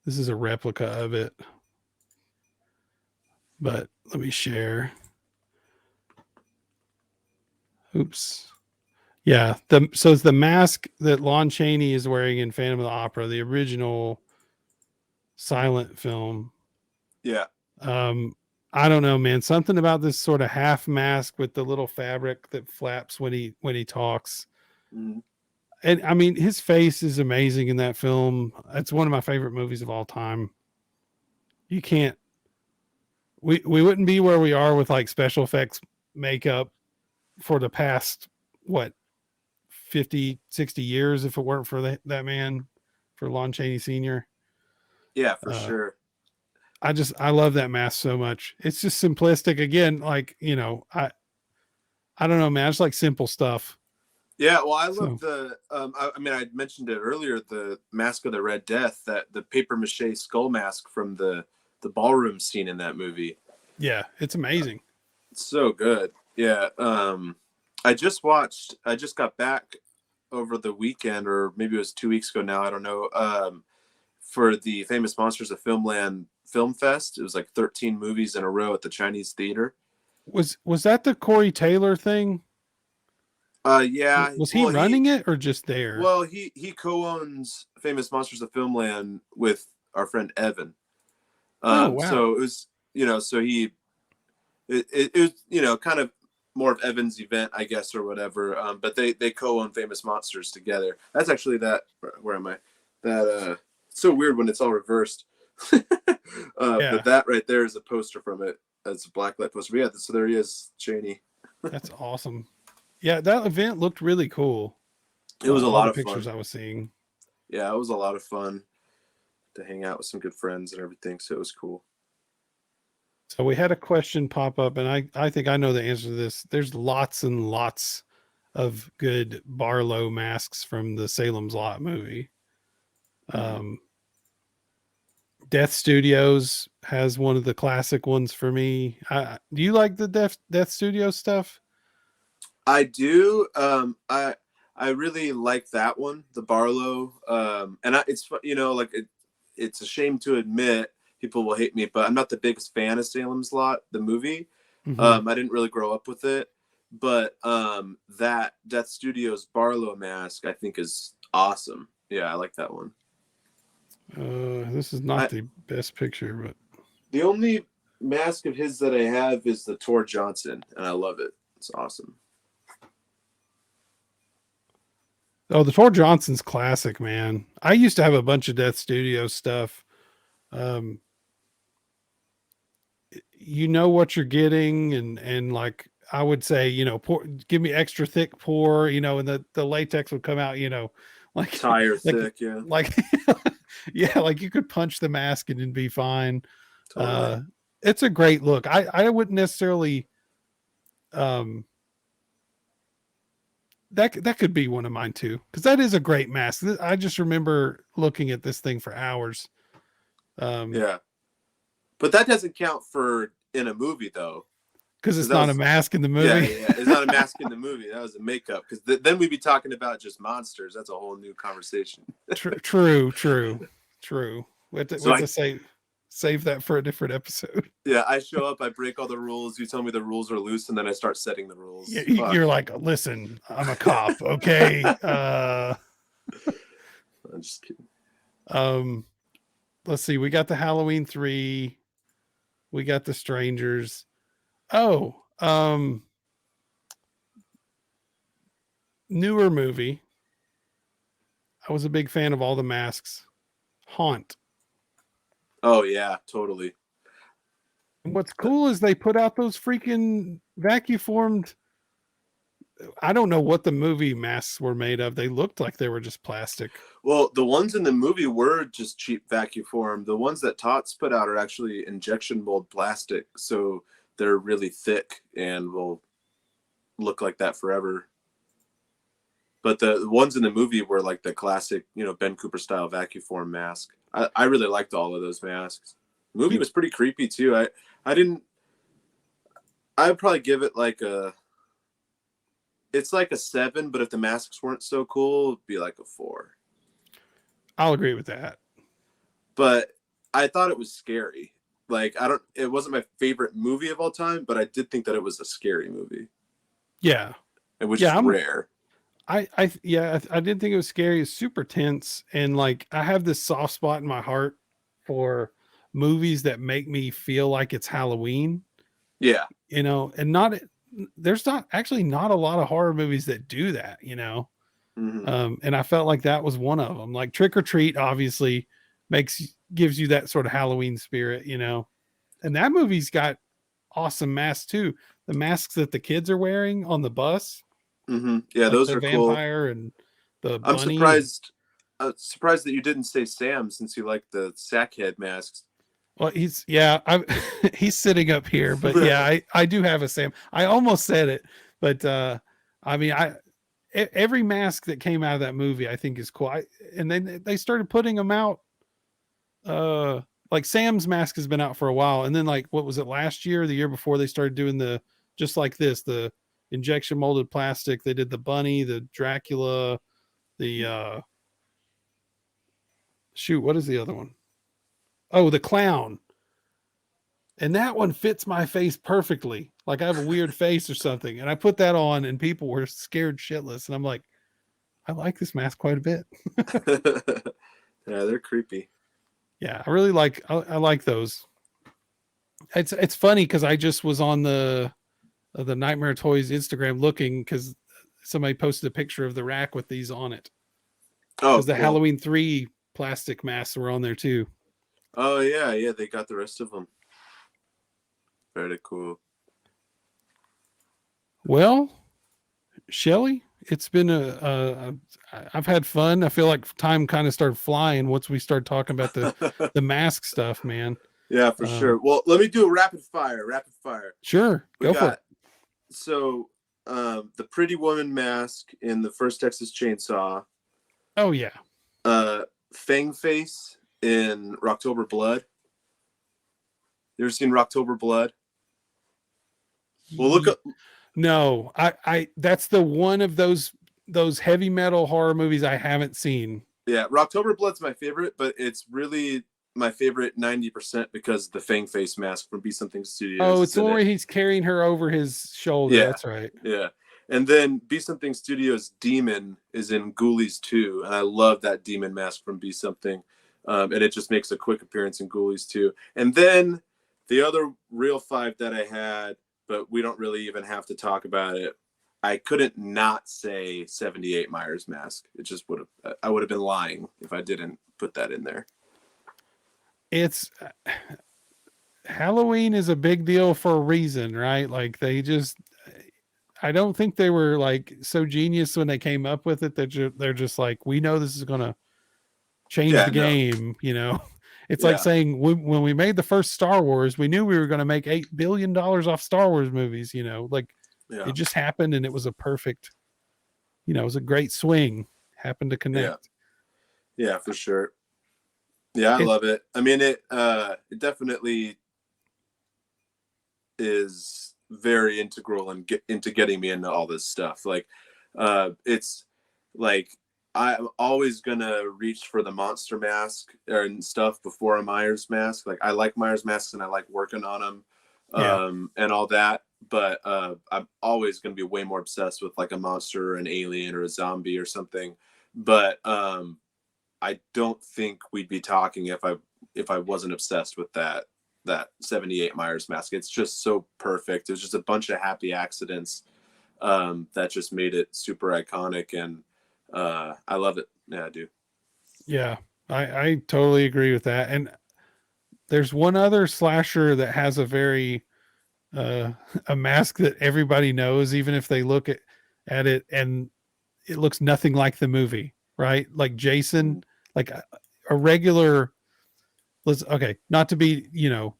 this is a replica of it. But let me share. Oops. Yeah, so it's the mask that Lon Chaney is wearing in Phantom of the Opera, the original silent film. Yeah. I don't know, man. Something about this sort of half mask with the little fabric that flaps when he talks. Mm. And I mean, his face is amazing in that film. It's one of my favorite movies of all time. You can't, we wouldn't be where we are with like special effects makeup for the past, what, 50, 60 years if it weren't for that man, for Lon Chaney Sr. Yeah, for sure. I love that mask so much. It's just simplistic. Again, like, you know, I don't know, man. It's like simple stuff. Yeah, well, I love the. I mean, I mentioned it earlier. The Mask of the Red Death, that the paper mache skull mask from the ballroom scene in that movie. Yeah, it's amazing. It's so good. Yeah. I just got back over the weekend, or maybe it was 2 weeks ago now. I don't know. For the Famous Monsters of Filmland Film Fest, it was like 13 movies in a row at the Chinese Theater. Was that the Corey Taylor thing? Yeah. Was he running it or just there? Well, he co-owns Famous Monsters of Filmland with our friend Evan. Oh, wow. So it was, so it was, kind of more of Evan's event, I guess, or whatever. But they co-own Famous Monsters together. That's actually where am I? It's so weird when it's all reversed. But that right there is a poster from it. It's a blacklight poster. But yeah, so there he is, Chaney. That's awesome. Yeah, that event looked really cool. It was a lot of pictures fun. I was seeing. Yeah, it was a lot of fun to hang out with some good friends and everything. So it was cool. So we had a question pop up, and I think I know the answer to this. There's lots and lots of good Barlow masks from the Salem's Lot movie. Death Studios has one of the classic ones for me. Do you like the Death Studios stuff? I do. I really like that one, the Barlow. And it's it's a shame to admit, people will hate me, but I'm not the biggest fan of Salem's Lot, the movie. Mm-hmm. I didn't really grow up with it, but that Death Studios Barlow mask I think is awesome. Yeah, I like that one. This is not the best picture, but the only mask of his that I have is the Tor Johnson, and I love it. It's awesome. Oh, the Tor Johnson's classic, man. I used to have a bunch of Death Studio stuff. You know what you're getting, and like I would say, give me extra thick pour, and the latex would come out, like tire thick, yeah. Like yeah, like you could punch the mask and it'd be fine. Totally. It's a great look. I wouldn't necessarily that could be one of mine too, because that is a great mask. I just remember looking at this thing for hours. Yeah, but that doesn't count for in a movie though, because it's not a mask in the movie. Yeah, it's not a mask in the movie. That was a makeup. Because then we'd be talking about just monsters. That's a whole new conversation. True. We have to save that for a different episode. Yeah, I show up, I break all the rules. You tell me the rules are loose, and then I start setting the rules. Yeah, you're like, listen, I'm a cop, okay? I'm just kidding. Let's see. We got the Halloween 3. We got the Strangers. Newer movie. I was a big fan of all the masks. Haunt. Oh yeah, totally. And what's cool is they put out those freaking vacuum-formed. I don't know what the movie masks were made of. They looked like they were just plastic. Well, the ones in the movie were just cheap vacuum form. The ones that Tots put out are actually injection mold plastic, so they're really thick and will look like that forever. But the ones in the movie were like the classic, Ben Cooper style vacuum form mask. I really liked all of those masks. The movie was pretty creepy too. I'd probably give it it's like a 7, but if the masks weren't so cool, it'd be like a 4. I'll agree with that. But I thought it was scary. It wasn't my favorite movie of all time, but I did think that it was a scary movie. Yeah. Which is rare. I didn't think it was scary. It's super tense. And I have this soft spot in my heart for movies that make me feel like it's Halloween. Yeah. And there's not a lot of horror movies that do that, And I felt like that was one of them. Like Trick or Treat obviously gives you that sort of Halloween spirit, you know. And that movie's got awesome masks too. The masks that the kids are wearing on the bus. Yeah, like those the are cool. vampire and the I'm bunny. surprised that you didn't say Sam, since you like the sackhead masks. Well, he's sitting up here, but yeah, I do have a Sam. I almost said it, but I mean, every mask that came out of that movie, I think is cool. And then they started putting them out. Like Sam's mask has been out for a while, and then like what was it, last year, the year before, they started doing the just like this, the injection molded plastic. They did the bunny, the Dracula, the shoot, what is the other one? Oh, the clown. And that one fits my face perfectly. Like I have a weird face or something. And I put that on and people were scared shitless. And I'm like, I like this mask quite a bit. Yeah, they're creepy. Yeah, I really like I like those. It's funny because I just was on the Nightmare Toys Instagram looking because somebody posted a picture of the rack with these on it. Oh, Because the cool. Halloween 3 plastic masks were on there too. Oh yeah, they got the rest of them. Very cool. Well, Shelley, it's been I've had fun. I feel like time kind of started flying once we started talking about the mask stuff, man. Yeah, for sure. Well, let me do a rapid fire. Sure, go for it. So, the Pretty Woman mask in the first Texas Chainsaw. Oh yeah. Fang Face in Rocktober Blood. You ever seen Rocktober Blood? Well, look up. No, I that's the one of those heavy metal horror movies I haven't seen. Yeah, Rocktober Blood's my favorite, but it's really my favorite 90% because the Fang Face mask from Be Something Studios. Oh, it's the one where he's carrying her over his shoulder. Yeah, that's right. Yeah. And then Be Something Studios' Demon is in Ghoulies 2, and I love that demon mask from Be Something. And it just makes a quick appearance in Ghoulies 2. And then the other real 5 that I had, but we don't really even have to talk about it. I couldn't not say 78 Myers mask. It just I would have been lying if I didn't put that in there. It's Halloween is a big deal for a reason, right? Like I don't think they were like so genius when they came up with it that they're just like, we know this is going to change the game. You know, it's like saying when we made the first Star Wars, we knew we were going to make $8 billion off Star Wars movies, you know, like it just happened. And it was a perfect, you know, it was a great swing, happened to connect. Yeah, for sure. Yeah, I love it. I mean, it definitely is very integral into getting me into all this stuff. Like, it's like I'm always gonna reach for the monster mask and stuff before a Myers mask. Like, I like Myers masks and I like working on them, and all that. But I'm always gonna be way more obsessed with like a monster or an alien or a zombie or something. But I don't think we'd be talking if I wasn't obsessed with that 78 Myers mask. It's just so perfect. It was just a bunch of happy accidents that just made it super iconic, and I love it. Yeah, I do. Yeah, I totally agree with that. And there's one other slasher that has a very a mask that everybody knows, even if they look at it and it looks nothing like the movie, right? Like Jason, like a regular, not to be, you know,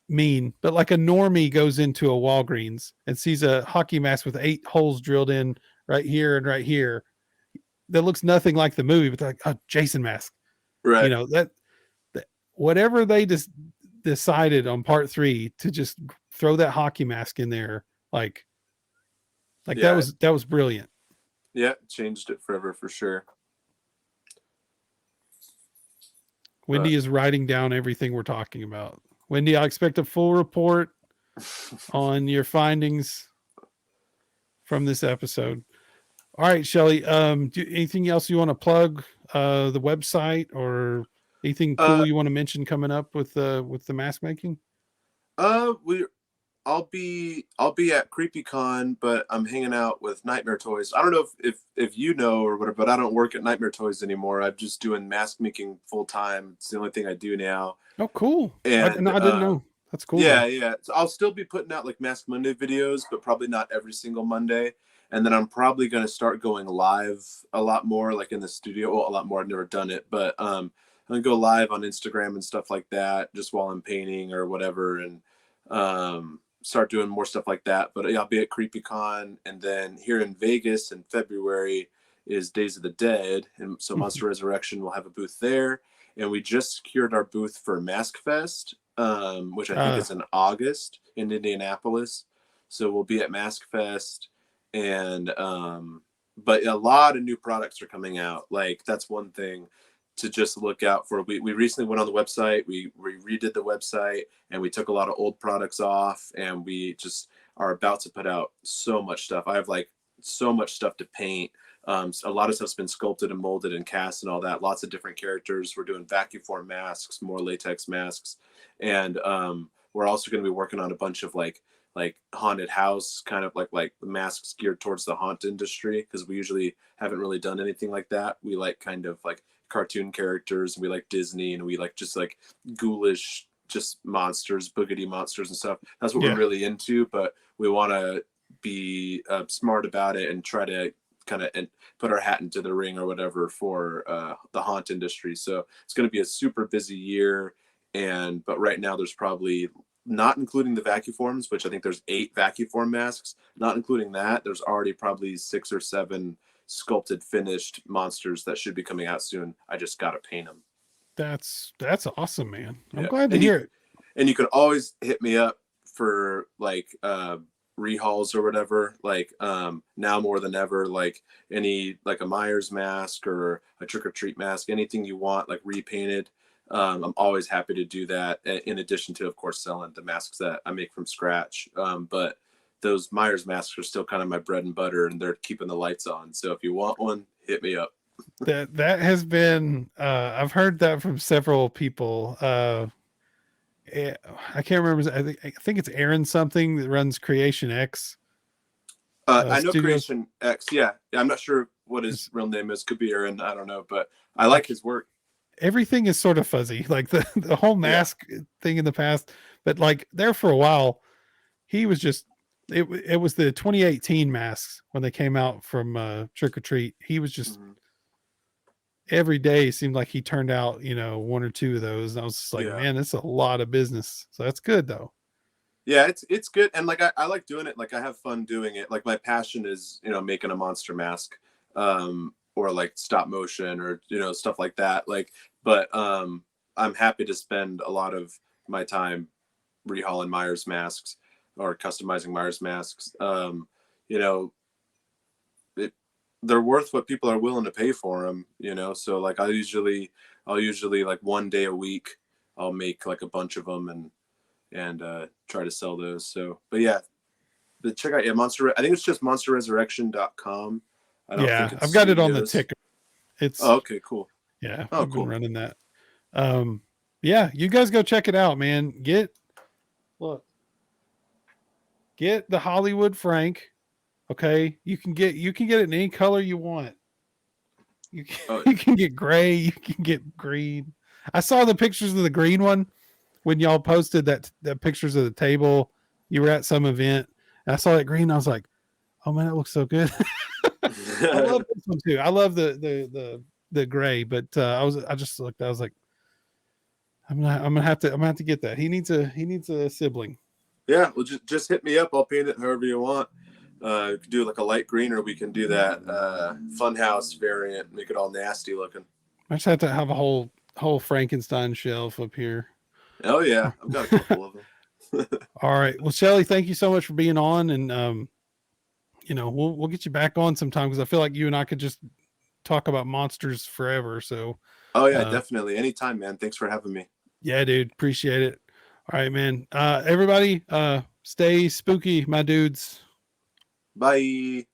mean, but like a normie goes into a Walgreens and sees a hockey mask with 8 holes drilled in right here and right here that looks nothing like the movie, but they're like, oh, Jason mask. Right. You know, that whatever they just decided on part 3 to just throw that hockey mask in there, like that was brilliant. Yeah, changed it forever for sure. Wendy is writing down everything we're talking about. Wendy, I expect a full report on your findings from this episode. All right, Shelley, anything else you want to plug, the website or anything cool you want to mention coming up with the mask making? We're I'll be at CreepyCon, but I'm hanging out with Nightmare Toys. I don't know if you know or whatever, but I don't work at Nightmare Toys anymore. I'm just doing mask making full time. It's the only thing I do now. Oh, cool. And No, I didn't know. That's cool. Yeah, yeah. So I'll still be putting out like Mask Monday videos, but probably not every single Monday. And then I'm probably going to start going live a lot more, like in the studio. Well, a lot more. I've never done it, but I'm going to go live on Instagram and stuff like that, just while I'm painting or whatever, and start doing more stuff like that. But yeah, I'll be at CreepyCon, and then here in Vegas in February is Days of the Dead, and so Monster Resurrection will have a booth there. And we just secured our booth for Mask Fest, which I think is in August in Indianapolis. So we'll be at Mask Fest, and but a lot of new products are coming out. Like that's one thing to just look out for. We recently went on the website, we redid the website, and we took a lot of old products off, and we just are about to put out so much stuff. I have like so much stuff to paint. A lot of stuff's been sculpted and molded and cast and all that. Lots of different characters. We're doing vacuum form masks, more latex masks, and we're also going to be working on a bunch of like haunted house kind of like masks geared towards the haunt industry, because we usually haven't really done anything like that. We like kind of like cartoon characters, and we like Disney, and we like just like ghoulish just monsters, boogity monsters and stuff. That's what we're really into, but we want to be smart about it and try to kind of put our hat into the ring or whatever for the haunt industry. So it's going to be a super busy year, but right now there's probably, not including the vacuforms, which I think there's 8 vacuform masks, not including that, there's already probably 6 or 7 sculpted finished monsters that should be coming out soon. I just got to paint them. That's awesome, man. I'm glad to hear it. And you can always hit me up for like rehauls or whatever, like now more than ever, like any like a Myers mask or a trick-or-treat mask, anything you want like repainted. I'm always happy to do that, in addition to, of course, selling the masks that I make from scratch. But those Myers masks are still kind of my bread and butter, and they're keeping the lights on. So if you want one, hit me up. That has been I've heard that from several people. I can't remember. I think it's Aaron something that runs Creation X. I know Creation X. Yeah, I'm not sure what his real name is. Could be Aaron. I don't know, but I like his work. Everything is sort of fuzzy, like the whole mask thing in the past, but like there for a while, he was just, it was the 2018 masks when they came out from Trick or Treat. He was just every day seemed like he turned out, 1 or 2 of those. And I was just like, man, that's a lot of business. So that's good though. Yeah, it's good. And like, I like doing it. Like I have fun doing it. Like my passion is, making a monster mask, or like stop motion or, stuff like that. Like, but I'm happy to spend a lot of my time rehauling Myers masks or customizing Myers masks. They're worth what people are willing to pay for them, So like I'll usually like 1 day a week, I'll make like a bunch of them and try to sell those. So, but yeah, check out I think it's just monsterresurrection.com. I've got it on the ticker. It's okay, cool. Yeah, I've been running that. You guys go check it out, man. Get the Hollywood Frank. Okay, you can get it in any color you want. You can get gray, you can get green. I saw the pictures of the green one when y'all posted that pictures of the table. You were at some event, and I saw that green. I was like, oh man, it looks so good. I love this one too. I love the gray, but I just looked. I was like, I'm gonna have to get that. He needs a sibling. Yeah, well, just hit me up. I'll paint it however you want. You can do like a light green, or we can do that funhouse variant. Make it all nasty looking. I just have to have a whole Frankenstein shelf up here. Oh yeah, I've got a couple of them. All right. Well, Shelley, thank you so much for being on, and we'll get you back on sometime, because I feel like you and I could just talk about monsters forever. So oh yeah, definitely, anytime, man. Thanks for having me. Yeah, dude, appreciate it. All right, man. Everybody, stay spooky, my dudes. Bye.